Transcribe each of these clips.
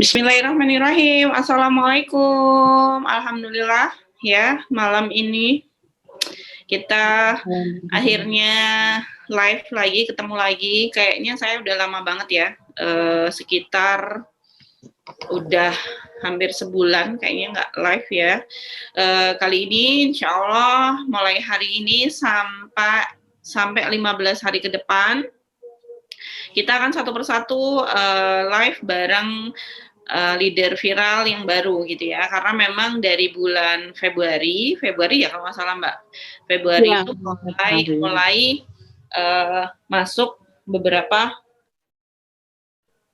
Bismillahirrahmanirrahim. Assalamualaikum. Alhamdulillah ya, malam ini kita akhirnya live lagi, ketemu lagi. Kayaknya saya udah lama banget ya, sekitar udah hampir sebulan kayaknya nggak live ya. Kali ini insya Allah mulai hari ini sampai 15 hari ke depan, kita akan satu persatu live bareng leader viral yang baru gitu ya, karena memang dari bulan Februari ya kalau nggak salah Mbak, Februari ya, itu mulai masuk beberapa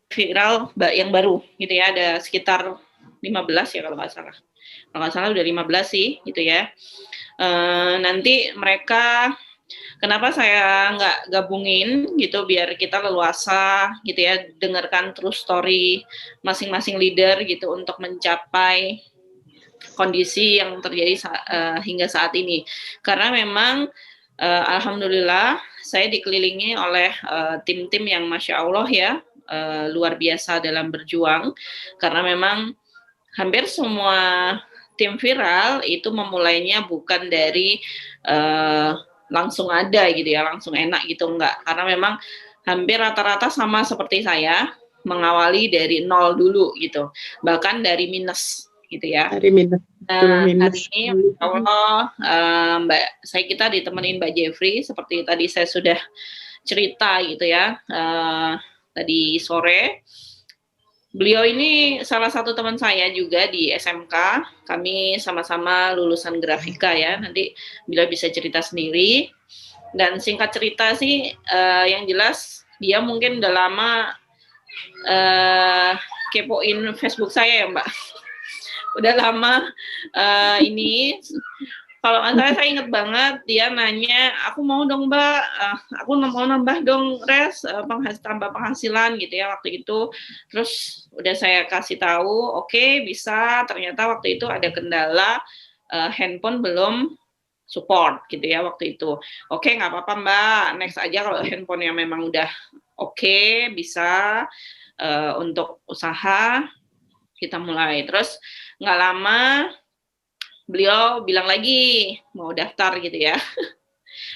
viral yang baru gitu ya, ada sekitar 15 ya kalau nggak salah udah 15 sih gitu ya. Nanti mereka, kenapa saya nggak gabungin gitu biar kita leluasa gitu ya, dengarkan true story masing-masing leader gitu untuk mencapai kondisi yang terjadi hingga saat ini. Karena memang alhamdulillah saya dikelilingi oleh tim-tim yang Masya Allah ya, luar biasa dalam berjuang, karena memang hampir semua tim viral itu memulainya bukan dari langsung ada gitu ya, langsung enak gitu, enggak. Karena memang hampir rata-rata sama seperti saya, mengawali dari nol dulu gitu, bahkan dari minus gitu ya. Dari minus. Nah, hari ini Allah kita ditemenin Mbak Jeffrey, seperti tadi saya sudah cerita gitu ya, tadi sore. Beliau ini salah satu teman saya juga di SMK, kami sama-sama lulusan grafika ya, nanti beliau bisa cerita sendiri. Dan singkat cerita sih, yang jelas dia mungkin udah lama kepoin Facebook saya ya Mbak. Udah lama ini, kalau nggak salah saya inget banget dia nanya, aku mau dong Mbak, aku mau nambah dong res, tambah penghasilan gitu ya waktu itu. Terus udah saya kasih tahu, oke, bisa. Ternyata waktu itu ada kendala, handphone belum support gitu ya waktu itu. Oke, nggak apa-apa Mbak, next aja kalau handphonenya memang udah oke, bisa untuk usaha, kita mulai. Terus nggak lama beliau bilang lagi mau daftar gitu ya.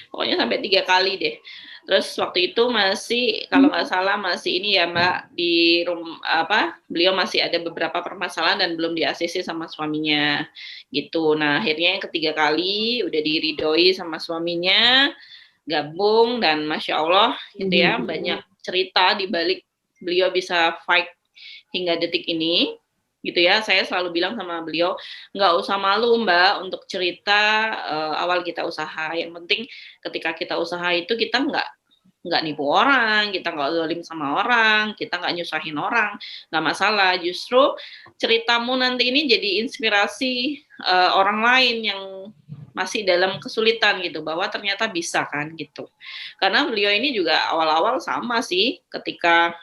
Pokoknya sampai 3 kali deh. Terus waktu itu masih, kalau nggak salah masih ini ya Mbak, di beliau masih ada beberapa permasalahan dan belum di-ACC sama suaminya gitu. Nah akhirnya yang ketiga kali udah diridoi sama suaminya, gabung, dan Masya Allah gitu ya, banyak cerita di balik beliau bisa fight hingga detik ini gitu ya. Saya selalu bilang sama beliau, nggak usah malu Mbak untuk cerita awal kita usaha. Yang penting ketika kita usaha itu kita nggak nipu orang, kita nggak zalim sama orang, kita nggak nyusahin orang, nggak masalah. Justru ceritamu nanti ini jadi inspirasi orang lain yang masih dalam kesulitan gitu, bahwa ternyata bisa kan gitu. Karena beliau ini juga awal-awal sama sih, ketika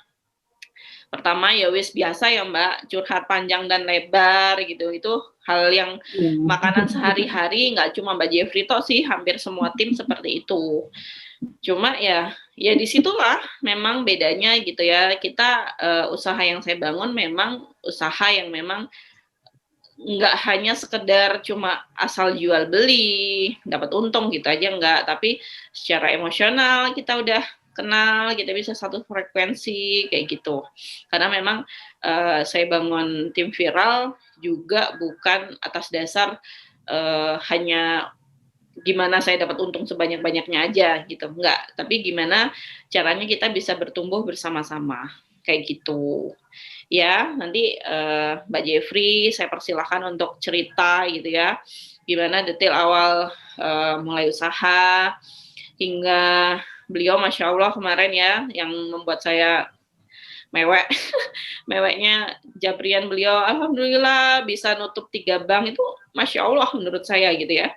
pertama ya wis biasa ya Mbak, curhat panjang dan lebar gitu, itu hal yang makanan sehari-hari, nggak cuma Mbak Jeffrey toh sih, hampir semua tim seperti itu. Cuma ya disitulah memang bedanya gitu ya, kita usaha yang saya bangun memang usaha yang memang nggak hanya sekedar cuma asal jual beli, dapat untung gitu aja enggak, tapi secara emosional kita udah kenal, kita bisa satu frekuensi kayak gitu. Karena memang saya bangun tim viral juga bukan atas dasar hanya gimana saya dapat untung sebanyak-banyaknya aja gitu, enggak. Tapi gimana caranya kita bisa bertumbuh bersama-sama kayak gitu. Ya, nanti Mbak Jeffrey saya persilahkan untuk cerita gitu ya, gimana detail awal mulai usaha hingga beliau Masya Allah kemarin ya, yang membuat saya mewek. Meweknya Jabrian beliau, alhamdulillah bisa nutup 3 bank, itu Masya Allah menurut saya gitu ya.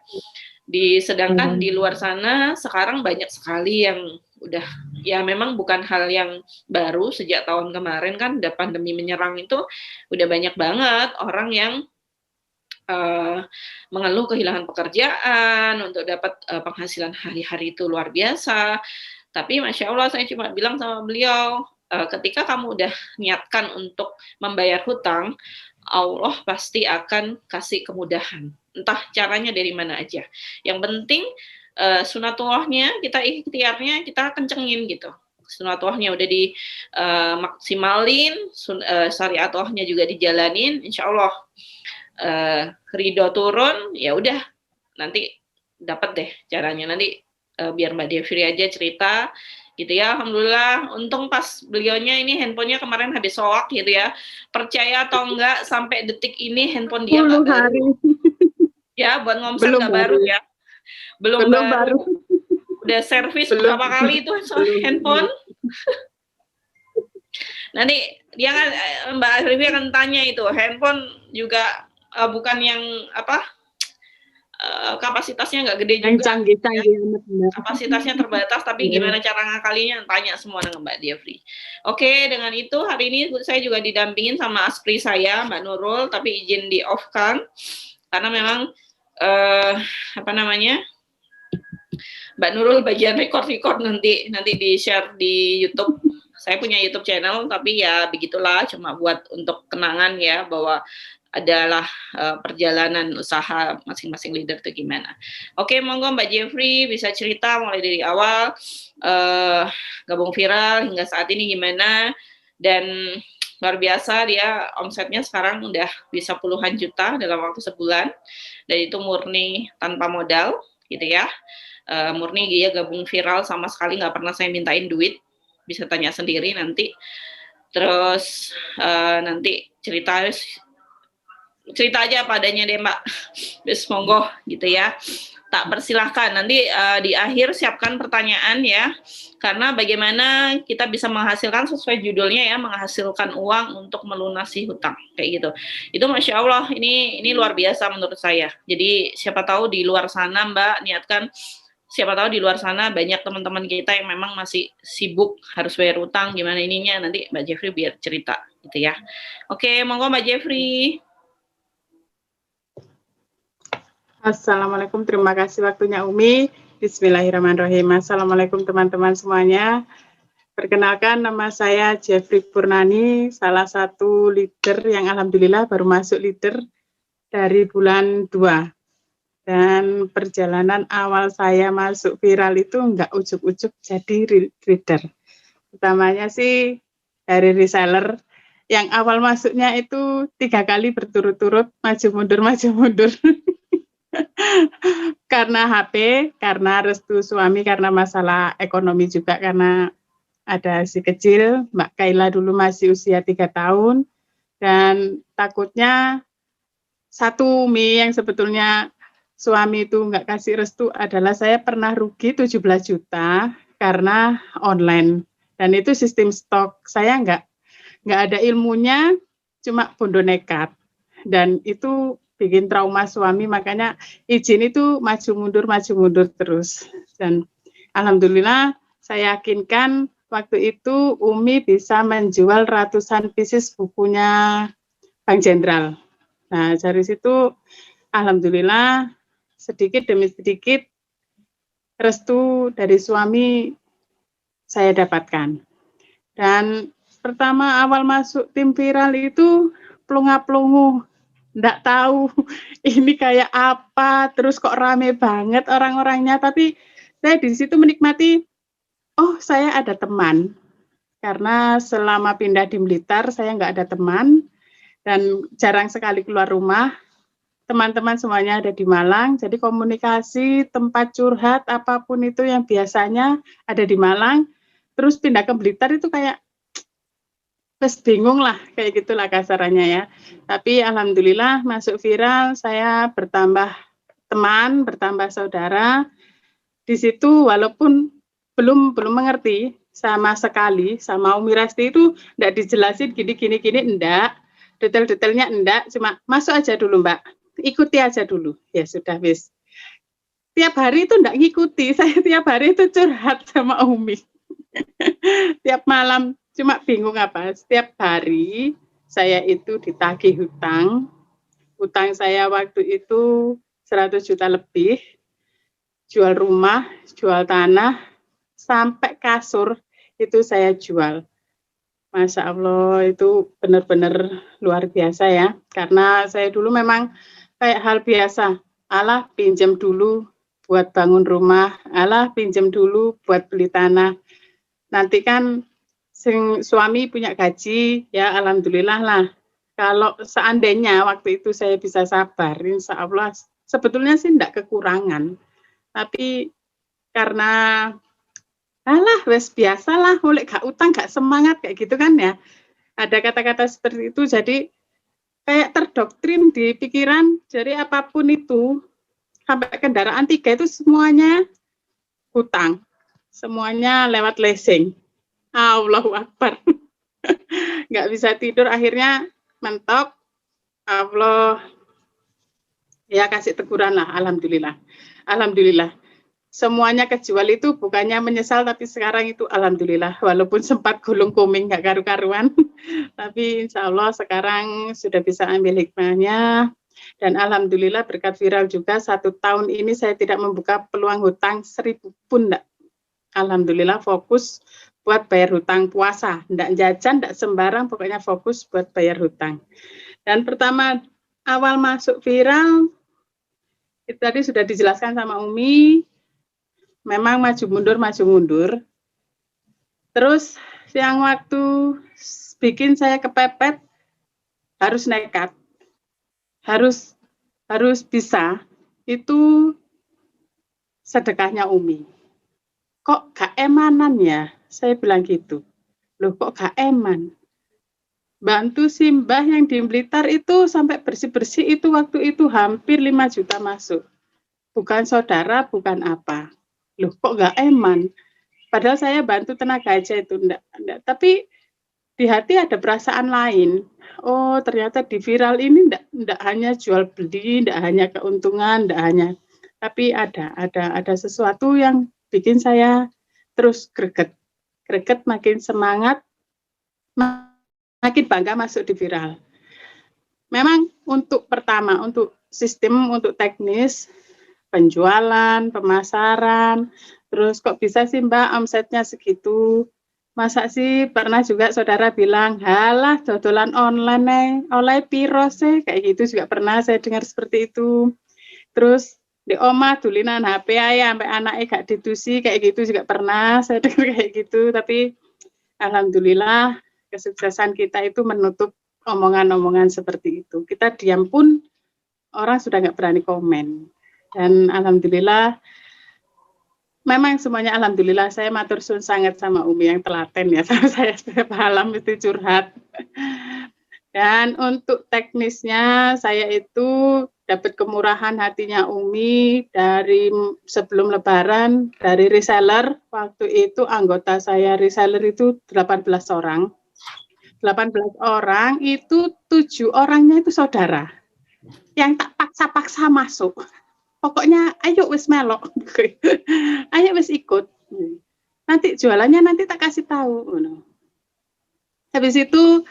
Sedangkan di luar sana sekarang banyak sekali yang udah, ya memang bukan hal yang baru, sejak tahun kemarin kan udah pandemi menyerang, itu udah banyak banget orang yang mengeluh kehilangan pekerjaan untuk dapat penghasilan hari-hari itu luar biasa. Tapi Masya Allah saya cuma bilang sama beliau, ketika kamu udah niatkan untuk membayar hutang, Allah pasti akan kasih kemudahan. Entah caranya dari mana aja. Yang penting sunatullahnya, kita ikhtiarnya kita kencengin gitu. Sunatullahnya udah dimaksimalin, syariatullahnya juga dijalanin, insya Allah ridho turun, ya udah nanti dapat deh caranya. Nanti biar Mbak Devri aja cerita gitu ya. Alhamdulillah, untung pas beliaunya ini handphonenya kemarin habis soak gitu ya. Percaya atau enggak, sampai detik ini handphone dia nggak baru. Ya, buat ngomset nggak baru ya. Belum baru. Udah servis berapa kali itu handphone. Nanti dia kan Mbak Devi akan tanya itu, handphone juga bukan yang apa, kapasitasnya nggak gede juga, canggih, ya. Kapasitasnya terbatas, tapi gimana cara ngakalinya, tanya semua dengan Mbak Devri. Oke, dengan itu hari ini saya juga didampingin sama aspri saya, Mbak Nurul, tapi izin di off kan, karena memang apa namanya, Mbak Nurul bagian record nanti di share di YouTube. Saya punya YouTube channel, tapi ya begitulah, cuma buat untuk kenangan ya, bahwa adalah perjalanan usaha masing-masing leader itu gimana. Oke, monggo Mbak Jeffrey bisa cerita mulai dari awal gabung viral hingga saat ini gimana, dan luar biasa dia omsetnya sekarang udah bisa puluhan juta dalam waktu sebulan, dan itu murni tanpa modal gitu ya. Murni dia gabung viral, sama sekali nggak pernah saya mintain duit, bisa tanya sendiri nanti. Terus nanti cerita aja padanya deh Mbak. Bis monggo gitu ya. Tak persilahkan. Nanti di akhir siapkan pertanyaan ya. Karena bagaimana kita bisa menghasilkan sesuai judulnya ya, menghasilkan uang untuk melunasi hutang kayak gitu. Itu Masya Allah, ini luar biasa menurut saya. Jadi siapa tahu di luar sana Mbak niatkan, siapa tahu di luar sana banyak teman-teman kita yang memang masih sibuk harus bayar utang, gimana ininya, nanti Mbak Jeffrey biar cerita gitu ya. Oke, monggo Mbak Jeffrey. Assalamualaikum, terima kasih waktunya Umi. Bismillahirrahmanirrahim. Assalamualaikum teman-teman semuanya. Perkenalkan, nama saya Jeffrey Purnani, salah satu leader yang alhamdulillah baru masuk leader dari bulan 2. Dan perjalanan awal saya masuk viral itu enggak ujuk-ujuk jadi leader. Utamanya sih dari reseller, yang awal masuknya itu 3 kali berturut-turut maju mundur. Karena HP, karena restu suami, karena masalah ekonomi juga, karena ada si kecil, Mbak Kaila dulu masih usia 3 tahun, dan takutnya satu Umi yang sebetulnya suami itu nggak kasih restu adalah saya pernah rugi 17 juta karena online, dan itu sistem stok. Saya nggak ada ilmunya, cuma bondo nekat, dan itu bikin trauma suami, makanya izin itu maju mundur terus. Dan alhamdulillah saya yakinkan waktu itu Umi bisa menjual ratusan pieces bukunya Bank Jenderal. Nah, dari situ alhamdulillah sedikit demi sedikit restu dari suami saya dapatkan. Dan pertama awal masuk tim viral itu plunga-plungu, nggak tahu ini kayak apa, terus kok rame banget orang-orangnya, tapi saya di situ menikmati, oh saya ada teman, karena selama pindah di Blitar saya nggak ada teman, dan jarang sekali keluar rumah, teman-teman semuanya ada di Malang, jadi komunikasi, tempat curhat, apapun itu yang biasanya ada di Malang, terus pindah ke Blitar itu kayak terus bingung lah, kayak gitulah kasarannya ya. Tapi alhamdulillah masuk viral, saya bertambah teman, bertambah saudara. Di situ walaupun belum mengerti sama sekali, sama Umi Rasti itu enggak dijelasin gini, enggak. Detail-detailnya enggak, cuma masuk aja dulu Mbak, ikuti aja dulu. Ya sudah wis. Tiap hari itu enggak ngikuti, saya tiap hari itu curhat sama Umi. Tiap malam, cuma bingung apa, setiap hari saya itu ditagih hutang saya waktu itu 100 juta lebih, jual rumah, jual tanah, sampai kasur itu saya jual. Masya Allah, itu benar-benar luar biasa ya. Karena saya dulu memang kayak hal biasa, alah pinjam dulu buat bangun rumah, alah pinjam dulu buat beli tanah. Nanti kan suami punya gaji, ya alhamdulillah lah. Kalau seandainya waktu itu saya bisa sabar, insya Allah sebetulnya sih enggak kekurangan. Tapi karena alah wes biasalah, oleh gak utang gak semangat kayak gitu kan ya. Ada kata-kata seperti itu, jadi kayak terdoktrin di pikiran, jadi apapun itu, sampai kendaraan 3 itu semuanya hutang, semuanya lewat leasing. Allahu Akbar. Nggak bisa tidur, akhirnya mentok, Allah ya kasih teguran lah, alhamdulillah. Alhamdulillah. Semuanya kejual itu bukannya menyesal, tapi sekarang itu alhamdulillah, walaupun sempat gulung kuming nggak karu-karuan, tapi insya Allah sekarang sudah bisa ambil hikmahnya, dan alhamdulillah berkat viral juga 1 tahun ini saya tidak membuka peluang hutang 1000 pun enggak. Alhamdulillah fokus buat bayar hutang puasa, enggak jajan, enggak sembarang, pokoknya fokus buat bayar hutang. Dan pertama awal masuk viral, itu tadi sudah dijelaskan sama Umi, memang maju mundur. Terus yang waktu bikin saya kepepet, harus nekat, harus bisa, itu sedekahnya Umi. Kok gak emanan ya? Saya bilang gitu. Loh kok gak eman? Bantu si Mbah yang di Blitar itu sampai bersih-bersih itu waktu itu hampir 5 juta masuk. Bukan saudara, bukan apa. Loh kok gak eman? Padahal saya bantu tenaga aja itu. Enggak. Tapi di hati ada perasaan lain. Oh ternyata di viral ini enggak hanya jual beli, enggak hanya keuntungan, enggak hanya. Tapi ada sesuatu yang bikin saya terus greget makin semangat, makin bangga masuk di viral. Memang untuk pertama, untuk sistem, untuk teknis, penjualan, pemasaran, terus kok bisa sih Mbak omsetnya segitu? Masa sih pernah juga saudara bilang, halah dodolan online oleh piro sih, kayak gitu juga pernah saya dengar seperti itu. Terus di omah tulinan HP aja sampai anaknya gak didusi, kayak gitu juga pernah saya dengar kayak gitu. Tapi alhamdulillah kesuksesan kita itu menutup omongan-omongan seperti itu. Kita diam pun orang sudah nggak berani komen. Dan alhamdulillah, memang semuanya alhamdulillah, saya matur suwun sangat sama Umi yang telaten ya, sama saya setiap malam itu curhat. Dan untuk teknisnya, saya itu dapat kemurahan hatinya Umi dari sebelum Lebaran, dari reseller. Waktu itu anggota saya reseller itu 18 orang. 18 orang itu 7 orangnya itu saudara. Yang tak paksa-paksa masuk. Pokoknya ayo wis melok. Ayo wis ikut. Nanti jualannya nanti tak kasih tahu. Habis itu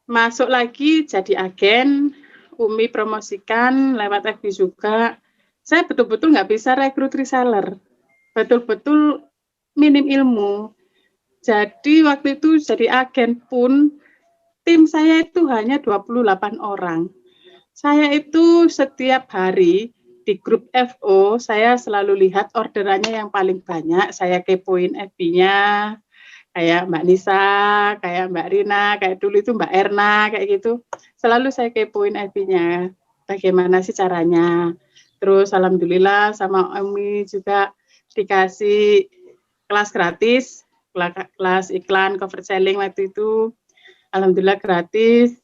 masuk lagi jadi agen, Umi promosikan lewat FB juga. Saya betul-betul nggak bisa rekrut reseller, betul-betul minim ilmu. Jadi waktu itu jadi agen pun, tim saya itu hanya 28 orang. Saya itu setiap hari di grup FO, saya selalu lihat orderannya yang paling banyak, saya kepoin FB-nya, kayak Mbak Nisa, kayak Mbak Rina, kayak dulu itu Mbak Erna, kayak gitu. Selalu saya kepoin FB-nya, bagaimana sih caranya. Terus alhamdulillah sama Umi juga dikasih kelas gratis, kelas iklan cover selling waktu itu. Alhamdulillah gratis.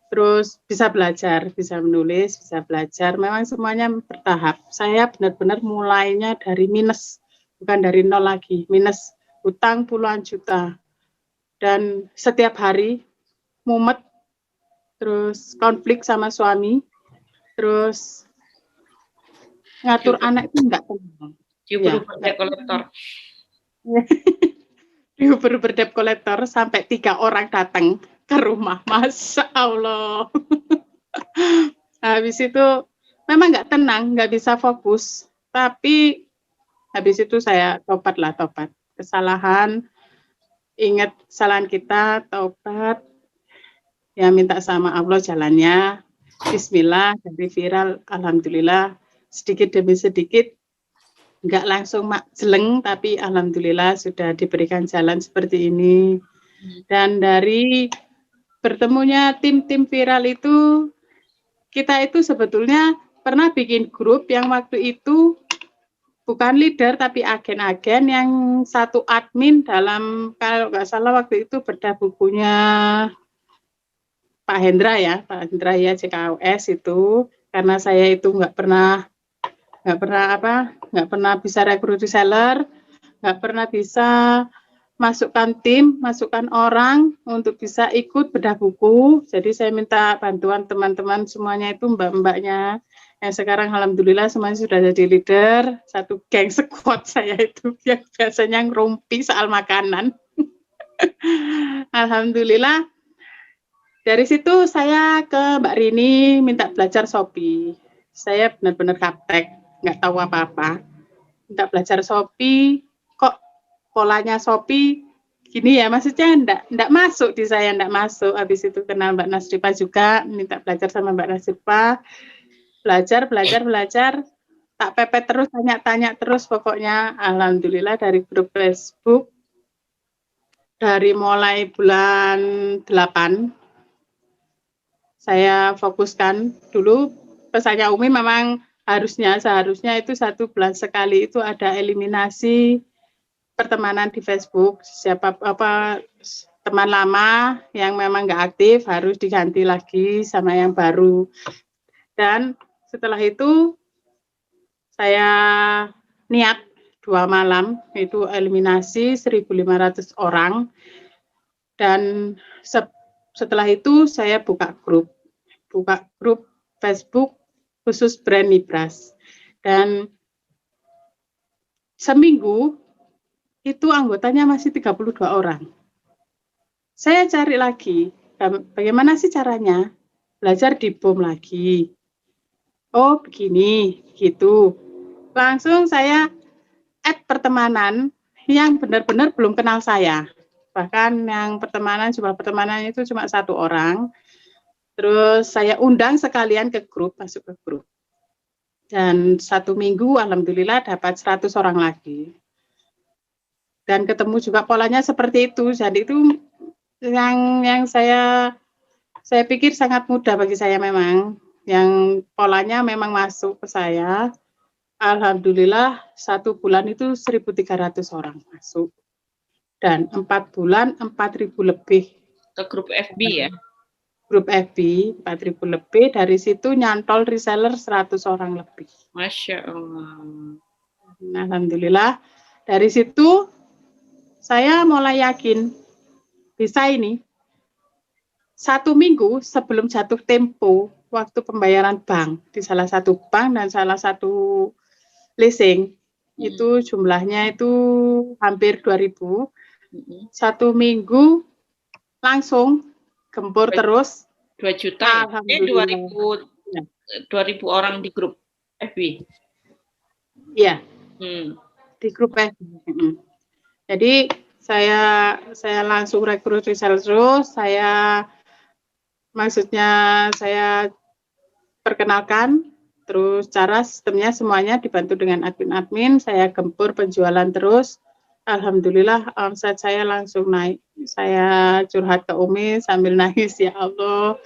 Terus bisa belajar, bisa menulis, bisa belajar. Memang semuanya bertahap. Saya benar-benar mulainya dari minus, bukan dari nol lagi, minus. Hutang puluhan juta, dan setiap hari mumet, terus konflik sama suami, terus ngatur anak itu enggak tenang. Diuber-uber debt collector. Diuber-uber debt collector sampai 3 orang datang ke rumah, Masya Allah. Habis itu memang enggak tenang, enggak bisa fokus, tapi habis itu saya tobat. Kesalahan ingat kesalahan kita, taubat, ya minta sama Allah jalannya. Bismillah, dari viral, alhamdulillah, sedikit demi sedikit, nggak langsung jeleng, tapi alhamdulillah sudah diberikan jalan seperti ini. Dan dari bertemunya tim-tim viral itu, kita itu sebetulnya pernah bikin grup yang waktu itu bukan leader tapi agen-agen yang satu admin dalam, kalau nggak salah waktu itu bedah bukunya Pak Hendra ya, Pak Hendra ya CKUS itu, karena saya itu nggak pernah bisa rekrut reseller, nggak pernah bisa masukkan tim, masukkan orang untuk bisa ikut bedah buku. Jadi saya minta bantuan teman-teman semuanya itu, mbak-mbaknya yang sekarang alhamdulillah semuanya sudah jadi leader. Satu geng squad saya itu yang biasanya ngerumpi soal makanan. Alhamdulillah. Dari situ saya ke Mbak Rini minta belajar Shopee. Saya benar-benar gaptek, nggak tahu apa-apa. Minta belajar Shopee, kok polanya Shopee gini ya, maksudnya enggak masuk di saya, enggak masuk. Habis itu kenal Mbak Nasripa juga, minta belajar sama Mbak Nasripa. Belajar, tak pepet terus, tanya-tanya terus pokoknya. Alhamdulillah dari grup Facebook, dari mulai bulan 8, saya fokuskan dulu. Pesannya Umi memang seharusnya itu 1 bulan sekali itu ada eliminasi pertemanan di Facebook. Siapa teman lama yang memang nggak aktif harus diganti lagi sama yang baru. Dan setelah itu saya niat 2 malam itu eliminasi 1.500 orang. Dan setelah itu saya buka grup Facebook khusus brand Nibras. Dan seminggu itu anggotanya masih 32 orang. Saya cari lagi, bagaimana sih caranya? Belajar di BOM lagi. Oh begini, gitu. Langsung saya add pertemanan yang benar-benar belum kenal saya. Bahkan yang jumlah pertemanan itu cuma 1 orang. Terus saya undang sekalian ke grup, masuk ke grup. Dan 1 minggu alhamdulillah dapat 100 orang lagi. Dan ketemu juga polanya seperti itu. Jadi itu yang saya pikir sangat mudah bagi saya memang. Yang polanya memang masuk ke saya. Alhamdulillah 1 bulan itu 1.300 orang masuk. Dan 4 bulan 4.000 lebih. Ke grup FB ya? Grup FB 4.000 lebih, dari situ nyantol reseller 100 orang lebih. Masya Allah. Nah, alhamdulillah dari situ saya mulai yakin bisa ini. 1 minggu sebelum jatuh tempo waktu pembayaran bank di salah satu bank dan salah satu leasing, itu jumlahnya itu hampir 2.000. 1 minggu langsung gempur terus 2 juta ya? 2.000 orang di grup FB. Iya. Di grup FB. Jadi saya langsung rekrut reseller terus, saya perkenalkan, terus cara sistemnya semuanya dibantu dengan admin-admin, saya gempur penjualan terus. Alhamdulillah omset saya langsung naik. Saya curhat ke Umi sambil nangis, ya Allah.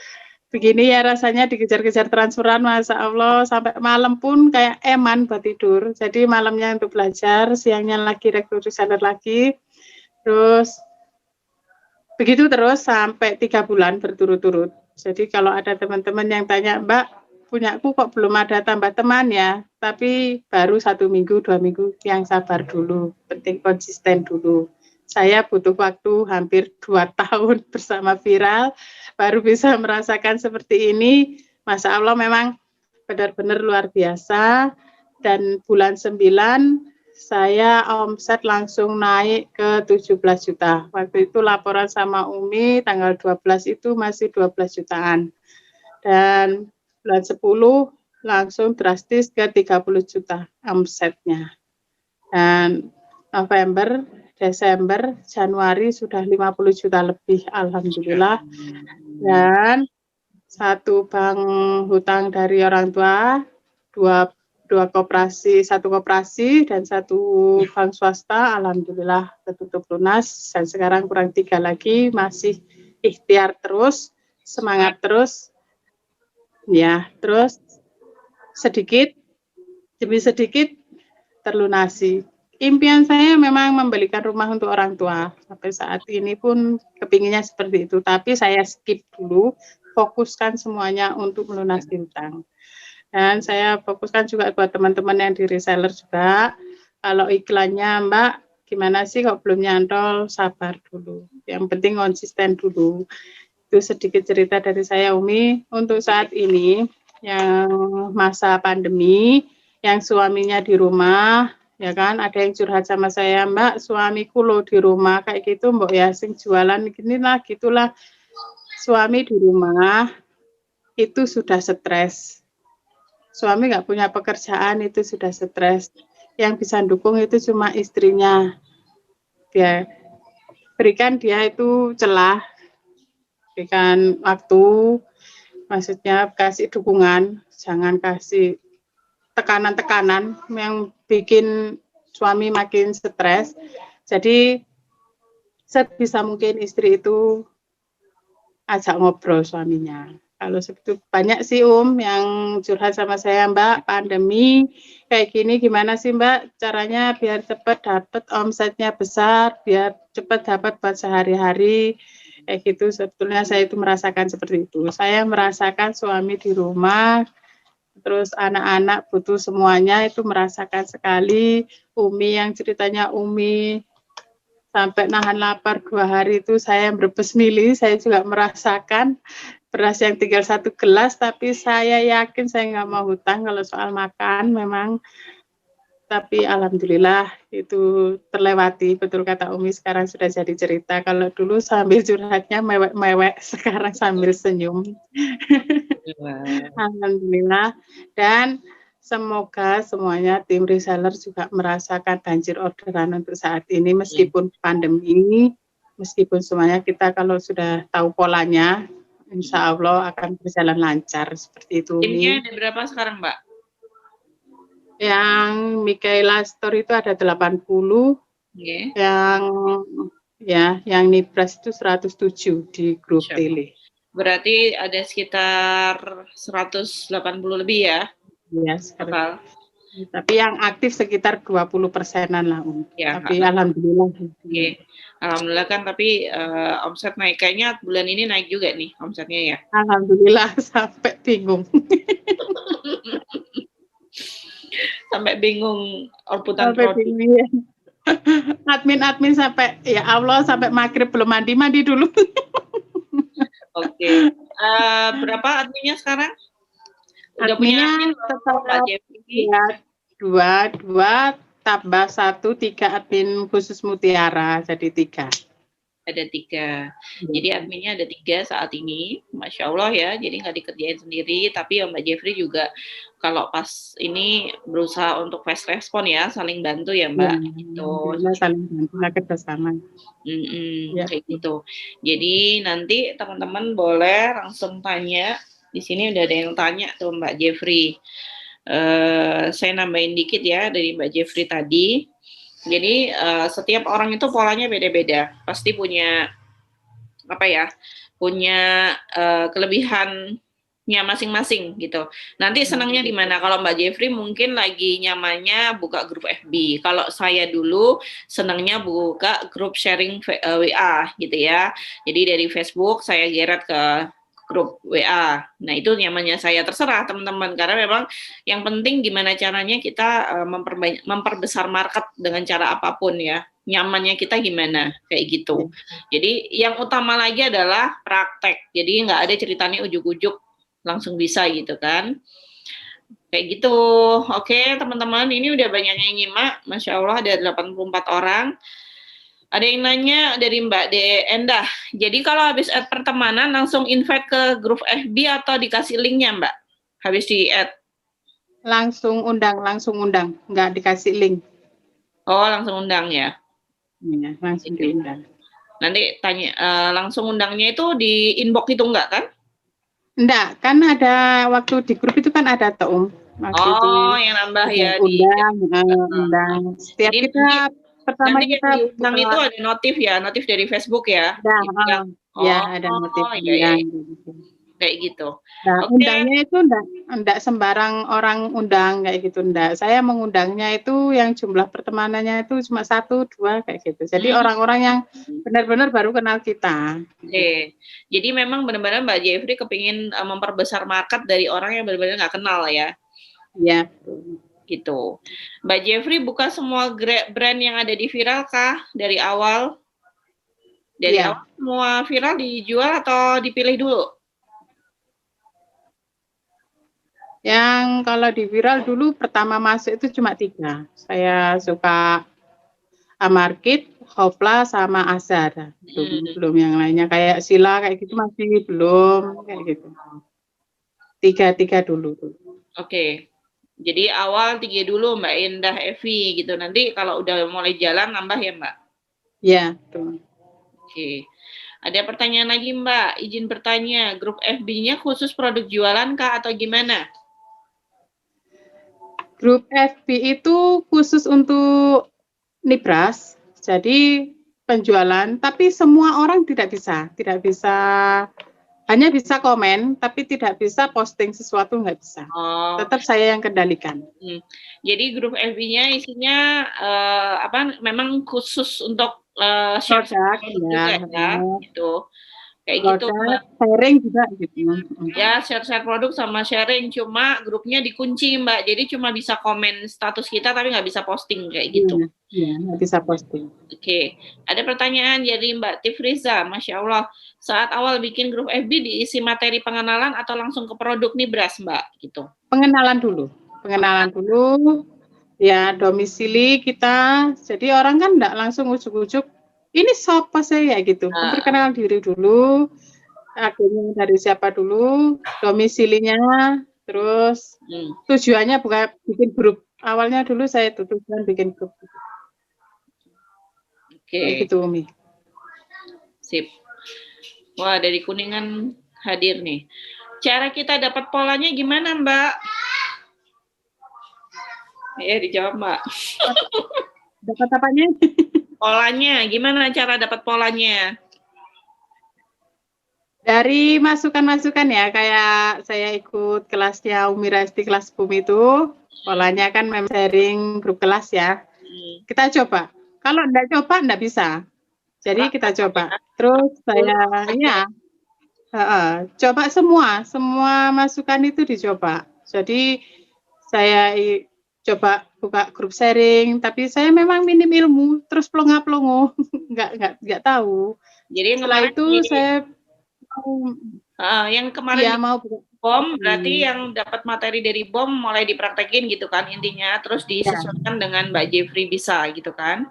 Begini ya rasanya dikejar-kejar transferan, Masya Allah. Sampai malam pun kayak eman buat tidur. Jadi malamnya untuk belajar, siangnya lagi rekrut reseller lagi. Terus begitu terus sampai 3 bulan berturut-turut. Jadi kalau ada teman-teman yang tanya, Mbak, punyaku kok belum ada tambah teman ya, tapi baru 1 minggu, 2 minggu, yang sabar dulu, penting konsisten dulu. Saya butuh waktu hampir 2 tahun bersama Viral, baru bisa merasakan seperti ini. Masya Allah memang benar-benar luar biasa. Dan bulan 9, saya omset langsung naik ke 17 juta. Waktu itu laporan sama Umi, tanggal 12 itu masih 12 jutaan. Dan bulan 10 langsung drastis ke 30 juta omsetnya. Dan November, Desember, Januari sudah 50 juta lebih, alhamdulillah. Dan satu bank hutang dari orang tua, dua koperasi, satu koperasi dan satu bank swasta, alhamdulillah tertutup lunas. Dan sekarang kurang 3 lagi, masih ikhtiar terus, semangat terus, ya, terus sedikit demi sedikit terlunasi. Impian saya memang membelikan rumah untuk orang tua. Sampai saat ini pun kepinginnya seperti itu. Tapi saya skip dulu, fokuskan semuanya untuk melunasi hutang. Dan saya fokuskan juga buat teman-teman yang di reseller juga. Kalau iklannya, Mbak, gimana sih kok belum nyantol? Sabar dulu. Yang penting konsisten dulu. Itu sedikit cerita dari saya, Umi. Untuk saat ini, yang masa pandemi, yang suaminya di rumah, ya kan, ada yang curhat sama saya, Mbak, suamiku lo di rumah kayak gitu, Mbak ya, sing jualan gini lah, gitulah. Suami di rumah itu sudah stres. Suami nggak punya pekerjaan itu sudah stres. Yang bisa dukung itu cuma istrinya. Dia berikan dia itu celah, berikan waktu, maksudnya kasih dukungan, jangan kasih tekanan-tekanan yang bikin suami makin stres. Jadi sebisa mungkin istri itu ajak ngobrol suaminya. Kalau seperti banyak sih yang curhat sama saya, Mbak, pandemi kayak gini gimana sih Mbak caranya biar cepat dapat omsetnya besar, biar cepat dapat buat sehari-hari kayak gitu. Sebetulnya saya itu merasakan seperti itu. Saya merasakan suami di rumah, terus anak-anak butuh semuanya, itu merasakan sekali. Umi yang ceritanya Umi sampai nahan lapar 2 hari itu saya berbes mili, saya juga merasakan beras yang tinggal 1 gelas, tapi saya yakin saya nggak mau hutang kalau soal makan memang. Tapi alhamdulillah itu terlewati, betul kata Umi, sekarang sudah jadi cerita. Kalau dulu sambil curhatnya mewek-mewek, sekarang sambil senyum. Alhamdulillah. Dan semoga semuanya tim reseller juga merasakan banjir orderan untuk saat ini, meskipun pandemi, meskipun semuanya kita kalau sudah tahu polanya, insya Allah akan berjalan lancar seperti itu. Timnya ada berapa sekarang, Mbak? Yang Mikaela Store itu ada 80, yang Nibras itu 107 di grup Tele. Berarti ada sekitar 180 lebih ya? Iya, total. Tapi yang aktif sekitar 20%-an lah, ya, tapi alhamdulillah. Alhamdulillah kan, tapi omset naik, kayaknya bulan ini naik juga nih omsetnya ya? Alhamdulillah, sampai bingung. Sampai bingung orbutan roti. Ya. Admin sampai, ya Allah, sampai maghrib belum mandi dulu. Oke. Berapa adminnya sekarang? Udah punya admin Pak Jeffrey? Ya, 2 tambah 1, 3 admin khusus Mutiara, jadi 3. Ada 3. Jadi adminnya ada 3 saat ini, Masya Allah ya, jadi nggak dikerjain sendiri, tapi ya Mbak Jeffrey juga kalau pas ini berusaha untuk fast respon ya, saling bantu ya Mbak, gitu. Saling bantu, kerjasama. Ya. Kayak gitu. Jadi nanti teman-teman boleh langsung tanya, di sini udah ada yang tanya tuh Mbak Jeffrey. Saya nambahin dikit ya dari Mbak Jeffrey tadi. Jadi setiap orang itu polanya beda-beda, pasti punya punya kelebihannya masing-masing gitu. Nanti senangnya di mana? Kalau Mbak Jeffrey mungkin lagi nyamannya buka grup FB. Kalau saya dulu senangnya buka grup sharing WA gitu ya. Jadi dari Facebook saya geret ke grup WA. Nah, itu nyamannya saya, terserah teman-teman, karena memang yang penting gimana caranya kita memperbesar market dengan cara apapun ya. Nyamannya kita gimana, kayak gitu. Jadi yang utama lagi adalah praktek. Jadi nggak ada ceritanya ujuk-ujuk langsung bisa gitu kan. Kayak gitu. Oke, teman-teman, ini udah banyak yang nyimak. Masya Allah ada 84 orang. Ada yang nanya dari Mbak De Endah, jadi kalau habis add pertemanan langsung invite ke grup FB atau dikasih linknya Mbak? Habis di add? Langsung undang, nggak dikasih link. Oh, langsung undang ya? Ya, langsung diundang. Nanti tanya langsung undangnya itu di inbox itu enggak kan? Enggak, kan ada waktu di grup itu kan ada waktu itu Oh, yang nambah ya di undang. Setiap jadi kita pertama nanti yang kita diundang itu ada notif dari Facebook ya. ada, Yang ya oh, ada notif ya, ya, undang ya. gitu. Kayak gitu. Nah, Oke. undangnya itu enggak sembarang orang undang kayak gitu, enggak. Saya mengundangnya itu yang jumlah pertemanannya itu cuma 1, 2 kayak gitu. Jadi orang-orang yang benar-benar baru kenal kita. Oke. Jadi memang benar-benar Mbak Jeffrey kepingin memperbesar market dari orang yang benar-benar nggak kenal ya. Iya. Gitu. Mbak Jeffrey buka semua brand yang ada di Viral kah dari awal? Dari Iya. awal semua Viral dijual atau dipilih dulu? Yang kalau di Viral dulu pertama masuk itu cuma 3. Saya suka Amarkit, Hopla, sama Azar. Belum yang lainnya kayak Sila kayak gitu masih belum kayak gitu. 3 dulu. Oke. Jadi awal 3 dulu Mbak Indah Evi gitu. Nanti kalau udah mulai jalan nambah ya Mbak? Iya, betul. Oke. Ada pertanyaan lagi Mbak, izin bertanya, grup FB-nya khusus produk jualan kah atau gimana? Grup FB itu khusus untuk Nibras, jadi penjualan, tapi semua orang tidak bisa, hanya bisa komen, tapi tidak bisa posting sesuatu, nggak bisa. Oh. Tetap saya yang kendalikan. Jadi grup FB-nya isinya memang khusus untuk share Produk, juga ya, gitu. Kayak gitu Mbak. Sharing juga gitu. Ya, share produk sama sharing, cuma grupnya dikunci Mbak. Jadi cuma bisa komen status kita tapi nggak bisa posting kayak gitu. Iya, nggak bisa posting. Oke, ada pertanyaan dari Mbak Tifriza, Masya Allah. Saat awal bikin grup FB diisi materi pengenalan atau langsung ke produk Nibras Mbak, gitu? Pengenalan dulu, ya domisili kita. Jadi orang kan nggak langsung ujuk-ujuk, ini siapa saya gitu. Memperkenalkan diri dulu, agennya dari siapa dulu, domisilinya, terus tujuannya bukan bikin grup. Awalnya dulu saya tujuan bikin grup. Oke. Gitu Umi. Sip. Wah, dari Kuningan hadir nih. Cara kita dapat polanya gimana Mbak? Ya, dijawab Mbak. Dapat apanya? Polanya, gimana cara dapat polanya? Dari masukan-masukan ya, kayak saya ikut kelasnya Umi Rasti, kelas BUM itu, polanya kan memang sharing grup kelas ya. Kita coba. Kalau enggak coba, enggak bisa. Jadi kita coba. Terus saya, coba semua masukan itu dicoba. Jadi saya coba buka grup sharing, tapi saya memang minim ilmu, terus pelongo-pelongo, enggak tahu. Jadi setelah itu saya yang kemarin BOM berarti yang dapat materi dari BOM mulai dipraktekin gitu kan intinya, terus disesuaikan dengan Mbak Jeffrey bisa gitu kan?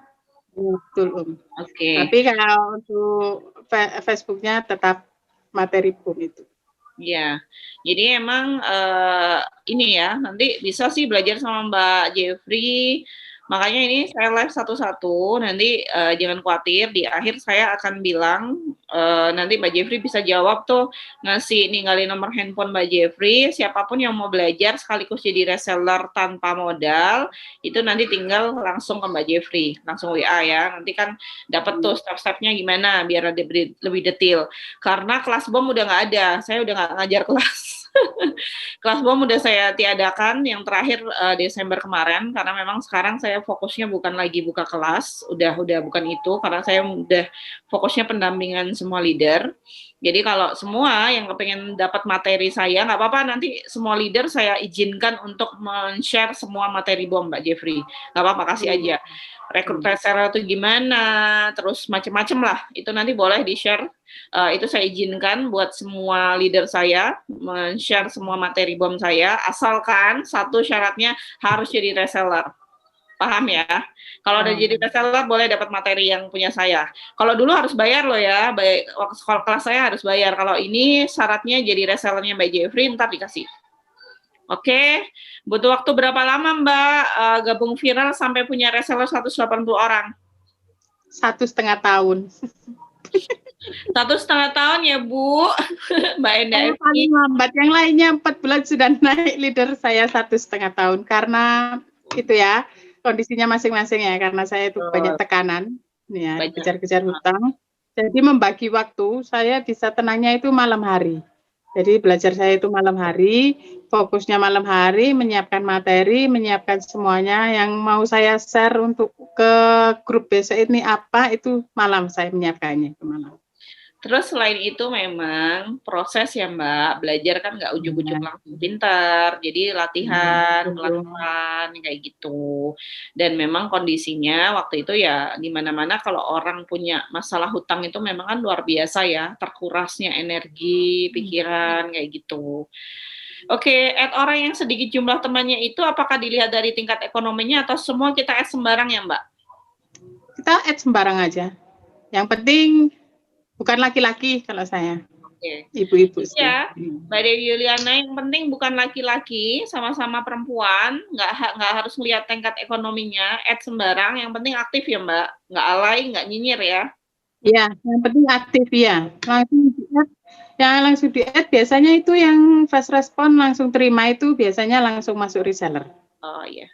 Betul Oke. Tapi kalau untuk Facebooknya tetap materi BOM itu. Iya, jadi emang ini ya nanti bisa sih belajar sama Mbak Jeffrey. Makanya ini saya live satu-satu, nanti jangan khawatir, di akhir saya akan bilang, nanti Mbak Jeffrey bisa jawab tuh, ninggalin nomor handphone Mbak Jeffrey, siapapun yang mau belajar sekaligus jadi reseller tanpa modal, itu nanti tinggal langsung ke Mbak Jeffrey, langsung WA ya, nanti kan dapat tuh step-stepnya gimana, biar lebih detail. Karena kelas BOM udah nggak ada, saya udah nggak ngajar kelas. Kelas BOM udah saya tiadakan yang terakhir Desember kemarin karena memang sekarang saya fokusnya bukan lagi buka kelas, udah bukan itu karena saya udah fokusnya pendampingan semua leader. Jadi kalau semua yang kepengen dapat materi saya nggak apa-apa, nanti semua leader saya izinkan untuk men-share semua materi BOM Mbak Jeffrey. Nggak apa-apa, kasih aja. Rekrut reseller itu gimana, terus macam-macam lah. Itu nanti boleh di-share. Itu saya izinkan buat semua leader saya men-share semua materi BOM saya, asalkan satu syaratnya harus jadi reseller. Paham ya? Kalau udah jadi reseller boleh dapat materi yang punya saya. Kalau dulu harus bayar loh ya, kalau kelas saya harus bayar. Kalau ini syaratnya jadi resellernya Mbak Jeffrey, ntar dikasih. Oke, butuh waktu berapa lama Mbak gabung Viral sampai punya reseller 180 orang? 1,5 tahun. 1,5 tahun ya Bu, Mbak Enda Saya paling lambat, yang lainnya 4 bulan sudah naik, leader saya 1,5 tahun. Karena itu ya, kondisinya masing-masing ya, karena saya itu banyak tekanan, ya, kejar-kejar hutang. Jadi membagi waktu, saya bisa tenangnya itu malam hari. Jadi belajar saya itu malam hari, fokusnya malam hari, menyiapkan materi, menyiapkan semuanya yang mau saya share untuk ke grup besok ini apa, itu malam saya menyiapkannya ke malam. Terus selain itu memang proses ya Mbak, belajar kan nggak ujuk-ujuk langsung pintar, jadi latihan pelan-pelan kayak gitu. Dan memang kondisinya waktu itu ya di mana-mana kalau orang punya masalah hutang itu memang kan luar biasa ya, terkurasnya energi, pikiran kayak gitu. Oke, add orang yang sedikit jumlah temannya itu apakah dilihat dari tingkat ekonominya atau semua kita add sembarang ya Mbak? Kita add sembarang aja. Yang penting bukan laki-laki kalau saya. Oke. Ibu-ibu sih. Ya, Mbak Dewi Yuliana, yang penting bukan laki-laki, sama-sama perempuan, nggak harus melihat tingkat ekonominya, add sembarang, yang penting aktif ya Mbak, nggak alay, nggak nyinyir ya. Iya, yang penting aktif ya. Langsung di-add, yang langsung di-add biasanya itu yang fast respon langsung terima itu biasanya langsung masuk reseller. Oh iya.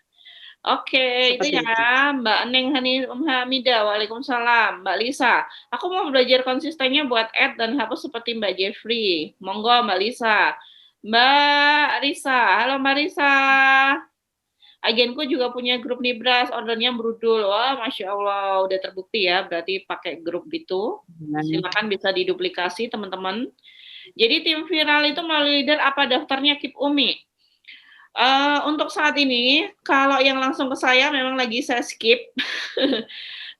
Oke, itu ya Mbak Neng Hamidah, waalaikumsalam. Mbak Lisa, aku mau belajar konsistennya buat add dan hapus seperti Mbak Jeffrey. Monggo Mbak Lisa. Mbak Risa, halo Mbak Risa. Agenku juga punya grup Nibras, ordernya berudul. Wah, Masya Allah, udah terbukti ya, berarti pakai grup itu. Silakan bisa diduplikasi teman-teman. Jadi tim viral itu melalui leader apa daftarnya Keep Umi? Untuk saat ini, kalau yang langsung ke saya memang lagi saya skip,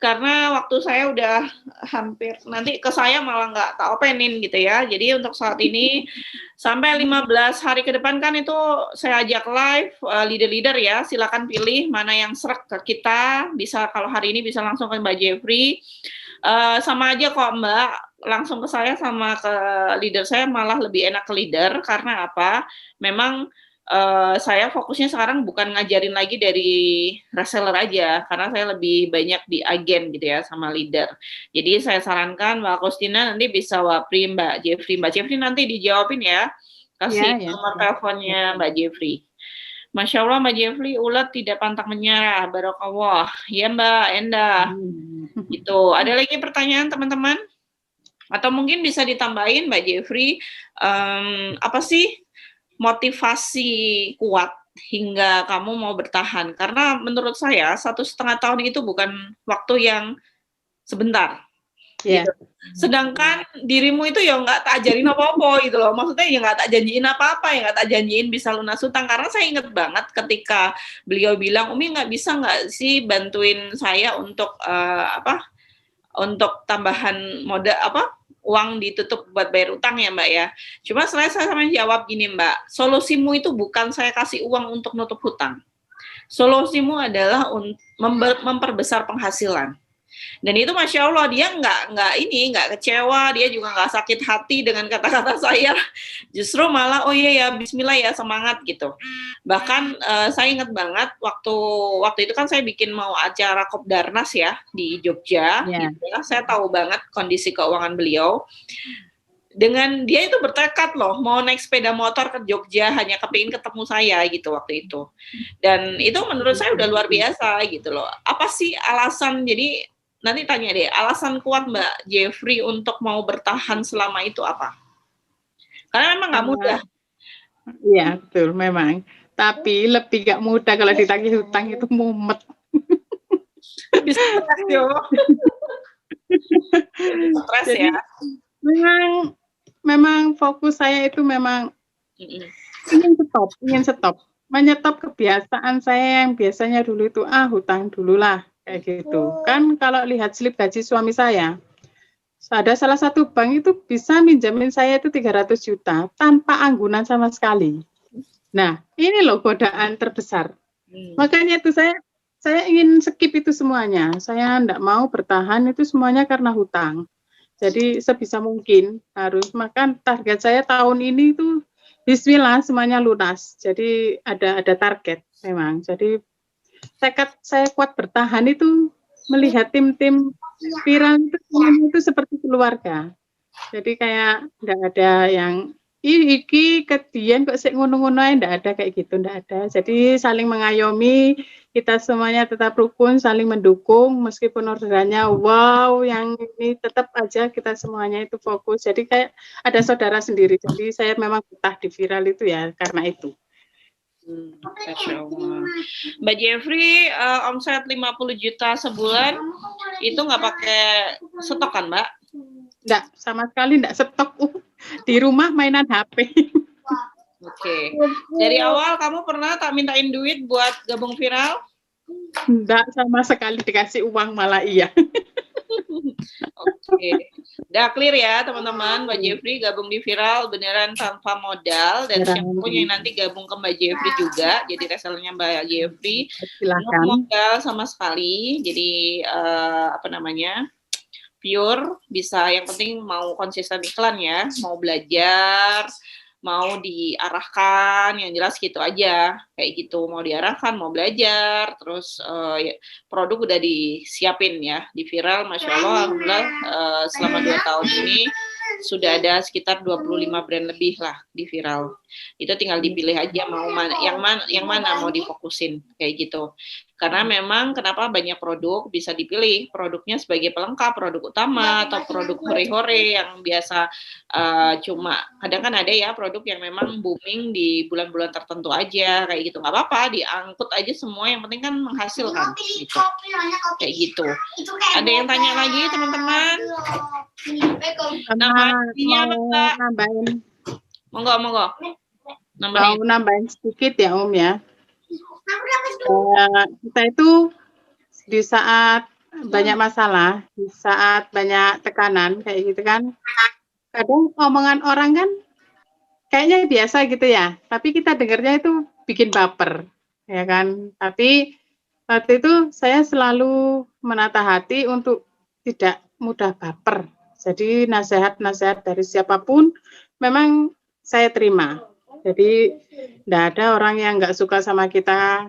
karena waktu saya udah hampir, nanti ke saya malah nggak tak openin gitu ya. Jadi untuk saat ini, sampai 15 hari ke depan kan itu saya ajak live leader-leader ya, silakan pilih mana yang serak ke kita, bisa kalau hari ini bisa langsung ke Mbak Jeffrey, sama aja kok Mbak, langsung ke saya sama ke leader saya malah lebih enak ke leader, karena apa? Memang saya fokusnya sekarang bukan ngajarin lagi dari reseller aja, karena saya lebih banyak di agen gitu ya sama leader. Jadi saya sarankan Mbak Kustina nanti bisa wapri Mbak Jeffrey. Mbak Jeffrey nanti dijawabin ya, kasih nomor teleponnya Mbak Jeffrey. Masya Allah Mbak Jeffrey, ulat tidak pantang menyerah, barokallah. Ya Mbak Enda. Gitu. Ada lagi pertanyaan teman-teman? Atau mungkin bisa ditambahin Mbak Jeffrey, apa sih motivasi kuat hingga kamu mau bertahan? Karena menurut saya 1,5 tahun itu bukan waktu yang sebentar. Gitu. Sedangkan dirimu itu ya nggak tak ajarin apa-apa gitu loh. Maksudnya ya nggak tak janjiin apa-apa, ya nggak tak janjiin bisa lunas hutang. Karena saya inget banget ketika beliau bilang, Umi nggak bisa nggak sih bantuin saya untuk untuk tambahan modal uang ditutup buat bayar utang ya Mbak ya. Cuma saya sama jawab gini Mbak, solusimu itu bukan saya kasih uang untuk nutup hutang. Solusimu adalah memperbesar penghasilan. Dan itu Masya Allah dia nggak kecewa, dia juga nggak sakit hati dengan kata-kata saya. Justru malah oh iya ya Bismillah ya semangat gitu. Bahkan saya ingat banget waktu itu kan saya bikin mau acara Kopdarnas ya di Jogja. Gitu ya. Saya tahu banget kondisi keuangan beliau. Dengan dia itu bertekad loh mau naik sepeda motor ke Jogja hanya kepingin ketemu saya gitu waktu itu. Dan itu menurut saya udah luar biasa gitu loh. Apa sih alasan, jadi nanti tanya deh, alasan kuat Mbak Jeffrey untuk mau bertahan selama itu apa? Karena memang nggak mudah. Iya, betul, memang. Tapi lebih nggak mudah kalau ditagih hutang itu mumet. Bisa stres ya. Memang fokus saya itu memang ingin stop. Menyetop kebiasaan saya yang biasanya dulu itu hutang dulu lah. Kayak gitu. Kan kalau lihat slip gaji suami saya, ada salah satu bank itu bisa minjamin saya itu 300 juta tanpa anggunan sama sekali. Nah, ini loh godaan terbesar. Makanya itu saya ingin skip itu semuanya. Saya enggak mau bertahan itu semuanya karena hutang. Jadi sebisa mungkin harus makan, target saya tahun ini itu bismillah semuanya lunas. Jadi ada target memang. Jadi tekad saya kuat bertahan itu melihat tim-tim viral itu semuanya itu seperti keluarga. Jadi kayak nggak ada yang iki kedian kok sik ngono-ngono ae, nggak ada kayak gitu, nggak ada. Jadi saling mengayomi, kita semuanya tetap rukun, saling mendukung meskipun orderannya wow, yang ini tetap aja kita semuanya itu fokus. Jadi kayak ada saudara sendiri. Jadi saya memang betah di viral itu ya karena itu. Masya Allah. Mbak Jeffrey, omset 50 juta sebulan itu nggak pakai stok kan, Mbak? Nggak, sama sekali nggak stok. Di rumah mainan HP. Oke. Dari awal kamu pernah tak mintain duit buat gabung viral? Nggak, sama sekali dikasih uang malah iya. Oke. Udah clear ya teman-teman, Mbak Jeffrey gabung di viral beneran tanpa modal, dan siapapun yang nanti gabung ke Mbak Jeffrey juga jadi resellernya Mbak Jeffrey nggak modal sama sekali, jadi apa namanya, pure, bisa, yang penting mau konsisten iklan ya, mau belajar, mau diarahkan, yang jelas gitu aja, kayak gitu, mau diarahkan, mau belajar, terus ya, produk udah disiapin ya, di viral, Masya Allah, alhamdulillah, selama 2 tahun ini sudah ada sekitar 25 brand lebih lah di viral. Itu tinggal dipilih aja mau yang mana mau difokusin, kayak gitu. Karena memang kenapa banyak produk bisa dipilih produknya sebagai pelengkap, produk utama atau produk hore-hore yang biasa cuma kadang kan ada ya produk yang memang booming di bulan-bulan tertentu aja kayak gitu, nggak apa-apa diangkut aja semua, yang penting kan menghasilkan gitu. Kayak gitu. Ada yang tanya lagi teman-teman? Namanya apa? Nambahin. Monggo. Mau nambahin sedikit ya Om ya. Kita itu di saat banyak masalah, di saat banyak tekanan kayak gitu kan, kadang omongan orang kan kayaknya biasa gitu ya, tapi kita dengarnya itu bikin baper, ya kan. Tapi waktu itu saya selalu menata hati untuk tidak mudah baper. Jadi nasihat-nasihat dari siapapun memang saya terima. Jadi tidak ada orang yang nggak suka sama kita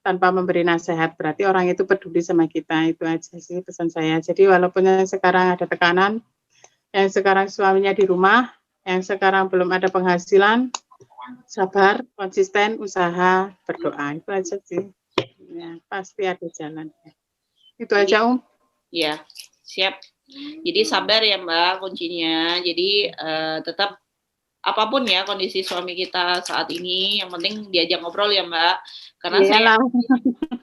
tanpa memberi nasihat, berarti orang itu peduli sama kita. Itu aja sih pesan saya. Jadi walaupun sekarang ada tekanan, yang sekarang suaminya di rumah, yang sekarang belum ada penghasilan, sabar, konsisten, usaha, berdoa. Itu aja sih. Ya, pasti ada jalan. Itu aja Om. Iya, siap. Jadi sabar ya Mbak kuncinya. Jadi tetap apapun ya kondisi suami kita saat ini, yang penting diajak ngobrol ya Mbak. Karena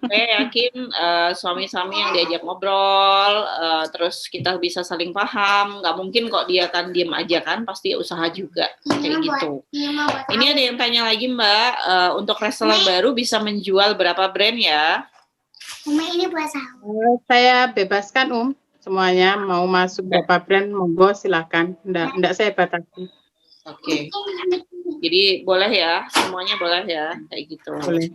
saya yakin suami-suami yang diajak ngobrol, terus kita bisa saling paham, nggak mungkin kok dia akan diem aja kan, pasti usaha juga, kayak gitu. Ini ada yang tanya lagi Mbak, untuk reseller baru bisa menjual berapa brand ya? Ini saya bebaskan semuanya, mau masuk berapa brand, monggo silakan, enggak saya batasi. Oke. Jadi boleh ya, semuanya boleh ya, kayak gitu. Boleh.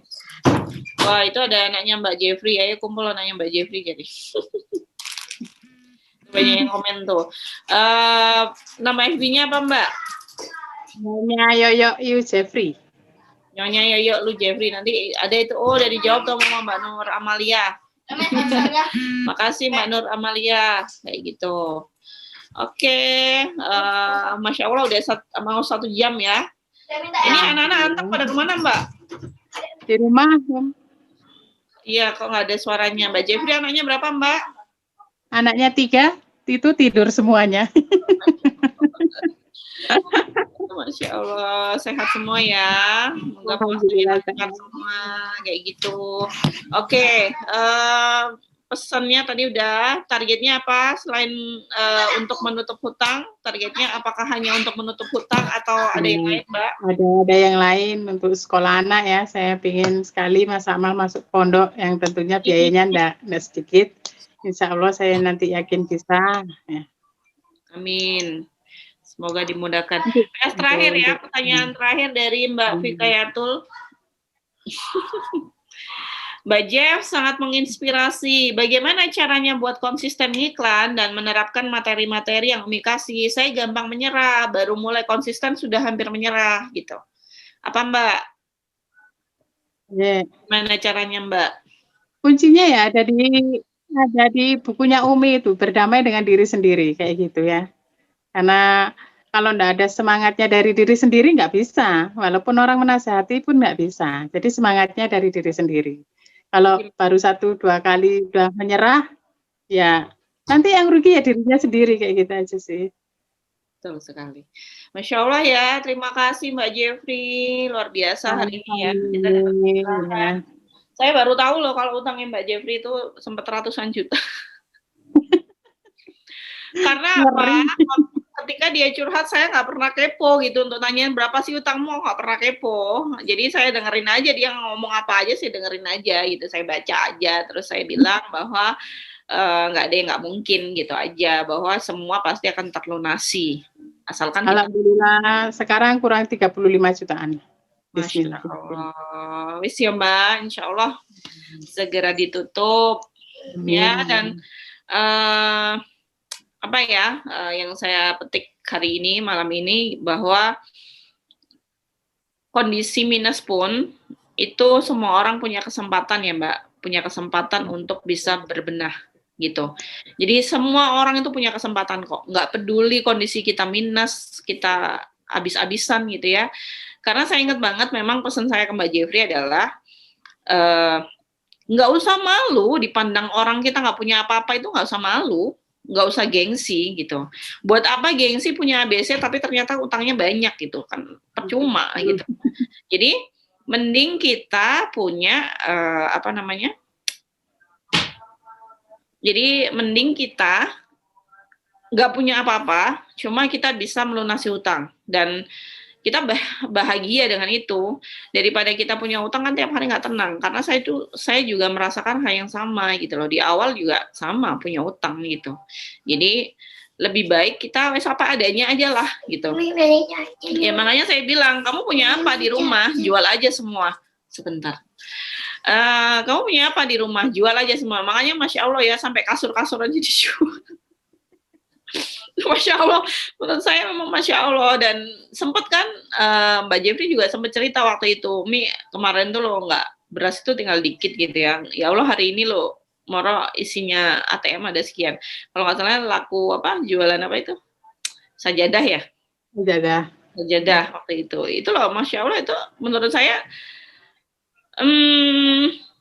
Wah, itu ada anaknya Mbak Jeffrey, ayo kumpul anaknya Mbak Jeffrey jadi. Banyak yang komen tuh. Nama FB-nya apa Mbak? Namanya Yoyo Yu Jeffrey. Nyonya Yoyo Lu Jeffrey, nanti ada itu, udah dijawab tuh sama Mbak Nur Amalia. Makasih Mbak Nur Amalia, kayak gitu. Oke, Masya Allah udah mau 1 jam ya. Ini anak-anak antar pada kemana Mbak? Di rumah. Iya, kok nggak ada suaranya. Mbak Jeffrey anaknya berapa Mbak? Anaknya 3, itu tidur semuanya. Masya Allah, sehat semua ya. Semoga puasanya sehat semua, kayak gitu. Oke, pesannya tadi udah, targetnya apa selain untuk menutup hutang? Targetnya apakah hanya untuk menutup hutang atau ada yang lain Mbak? Ada yang lain untuk sekolah anak ya, saya ingin sekali Mas Amal masuk pondok yang tentunya biayanya enggak sedikit. Insya Allah saya nanti yakin bisa. Ya. Amin. Semoga dimudahkan. Terakhir ya, pertanyaan terakhir dari Mbak Fikayatul. Mbak Jeff sangat menginspirasi. Bagaimana caranya buat konsisten iklan dan menerapkan materi-materi yang Umi kasih? Saya gampang menyerah, baru mulai konsisten sudah hampir menyerah gitu. Apa Mbak? Yeah. Gimana caranya Mbak? Kuncinya ya ada di Ada di bukunya Umi itu, Berdamai dengan Diri Sendiri, kayak gitu ya. Karena kalau nggak ada semangatnya dari diri sendiri nggak bisa, walaupun orang menasehati pun nggak bisa. Jadi semangatnya dari diri sendiri. Kalau baru 1, 2 kali udah menyerah, ya nanti yang rugi ya dirinya sendiri, kayak gitu aja sih. Betul sekali. Masya Allah ya, terima kasih Mbak Jeffrey, luar biasa hari ini ya. Kita dapat pencerahan. Saya baru tahu loh kalau utangnya Mbak Jeffrey itu sempat ratusan juta. Karena apa? Ketika dia curhat, saya nggak pernah kepo gitu untuk nanyain berapa sih utangmu, nggak pernah kepo. Jadi saya dengerin aja dia ngomong apa aja, saya dengerin aja gitu. Saya baca aja, terus saya bilang bahwa nggak ada yang nggak mungkin gitu aja, bahwa semua pasti akan terlunasi. Asalkan kita... Alhamdulillah, sekarang kurang 35 jutaan. Masya Allah. Wis ya Mbak, insya Allah segera ditutup. Ya, dan apa ya yang saya petik hari ini, malam ini, bahwa kondisi minus pun itu semua orang punya kesempatan ya Mbak, punya kesempatan untuk bisa berbenah gitu. Jadi semua orang itu punya kesempatan kok, nggak peduli kondisi kita minus, kita habis-habisan gitu ya. Karena saya ingat banget memang pesan saya ke Mbak Jeffrey adalah nggak usah malu dipandang orang kita nggak punya apa-apa, itu nggak usah malu, nggak usah gengsi gitu. Buat apa gengsi punya ABC tapi ternyata utangnya banyak gitu kan, percuma gitu. Jadi mending kita punya apa namanya? Jadi mending kita nggak punya apa-apa, cuma kita bisa melunasi utang dan kita bahagia dengan itu daripada kita punya utang kan tiap hari nggak tenang. Karena saya juga merasakan hal yang sama gitu loh, di awal juga sama punya utang gitu. Jadi lebih baik kita wes apa adanya aja lah gitu ya. Makanya saya bilang, kamu punya apa di rumah, jual aja semua. Sebentar, kamu punya apa di rumah, jual aja semua. Makanya Masya Allah ya, sampai kasur-kasur aja dijual. Masya Allah, menurut saya memang Masya Allah. Dan sempet kan Mbak Jeffrey juga sempat cerita waktu itu, Mi kemarin tuh lo nggak, beras itu tinggal dikit gitu ya. Ya Allah, hari ini lo moro isinya ATM ada sekian. Kalau nggak salah laku apa, jualan apa itu, sajadah ya, sajadah waktu itu loh. Masya Allah, itu menurut saya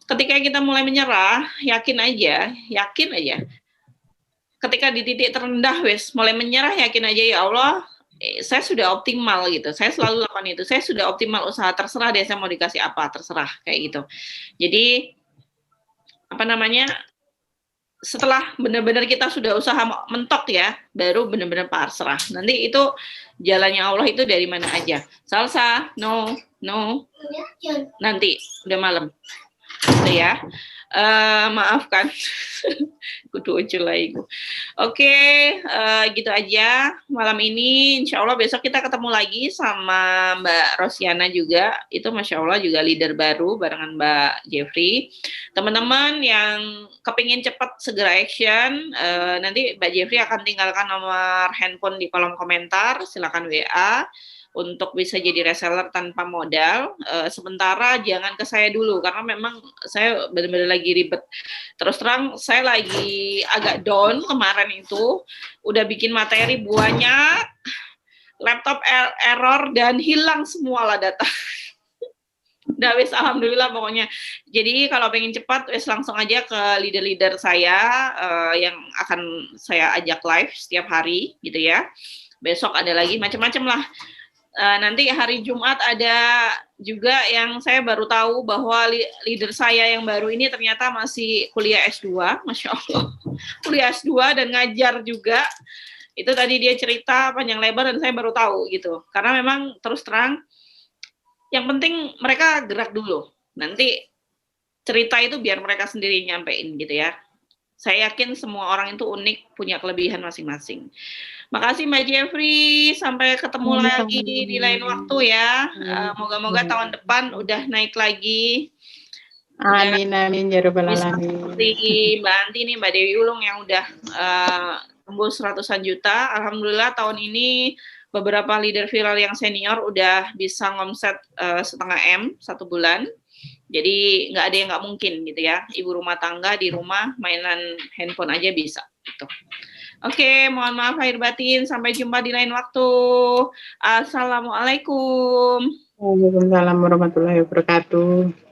ketika kita mulai menyerah, yakin aja ketika di titik terendah wes mulai menyerah, yakin aja ya Allah, saya sudah optimal gitu. Saya selalu lakukan itu, saya sudah optimal usaha, terserah deh saya mau dikasih apa, terserah kayak gitu. Jadi apa namanya, setelah benar-benar kita sudah usaha mentok ya, baru benar-benar pasrah. Nanti itu jalannya Allah itu dari mana aja. Salsa, no, nanti udah malam, gitu ya. Maafkan, kudu ucul lagi. Oke, gitu aja malam ini. Insya Allah besok kita ketemu lagi sama Mbak Rosiana juga. Itu Masya Allah juga leader baru barengan Mbak Jeffrey. Teman-teman yang kepingin cepat segera action, nanti Mbak Jeffrey akan tinggalkan nomor handphone di kolom komentar. Silakan WA untuk bisa jadi reseller tanpa modal. Sementara jangan ke saya dulu, karena memang saya benar-benar lagi ribet. Terus terang, saya lagi agak down kemarin itu, udah bikin materi banyak, laptop error, dan hilang semua lah data. Udah wis, alhamdulillah pokoknya. Jadi kalau pengen cepat, wis langsung aja ke leader-leader saya yang akan saya ajak live setiap hari gitu ya. Besok ada lagi macam-macam lah. Nanti hari Jumat ada juga yang saya baru tahu bahwa leader saya yang baru ini ternyata masih kuliah S2, Masya Allah. Kuliah S2 dan ngajar juga. Itu tadi dia cerita panjang lebar dan saya baru tahu gitu. Karena memang terus terang, yang penting mereka gerak dulu. Nanti cerita itu biar mereka sendiri nyampein gitu ya. Saya yakin semua orang itu unik, punya kelebihan masing-masing. Makasih Mbak Jeffrey, sampai ketemu lagi di lain waktu ya. Moga-moga tahun depan udah naik lagi. Amin, amin, ya Rabbal Alamin. Seperti Mbak Anti nih, Mbak Dewi Ulung yang udah tembus ratusan juta. Alhamdulillah tahun ini beberapa leader viral yang senior udah bisa ngomset 0,5 M 1 bulan. Jadi nggak ada yang nggak mungkin gitu ya. Ibu rumah tangga di rumah mainan handphone aja bisa. Gitu. Oke, mohon maaf lahir batin. Sampai jumpa di lain waktu. Assalamualaikum. Waalaikumsalam warahmatullahi wabarakatuh.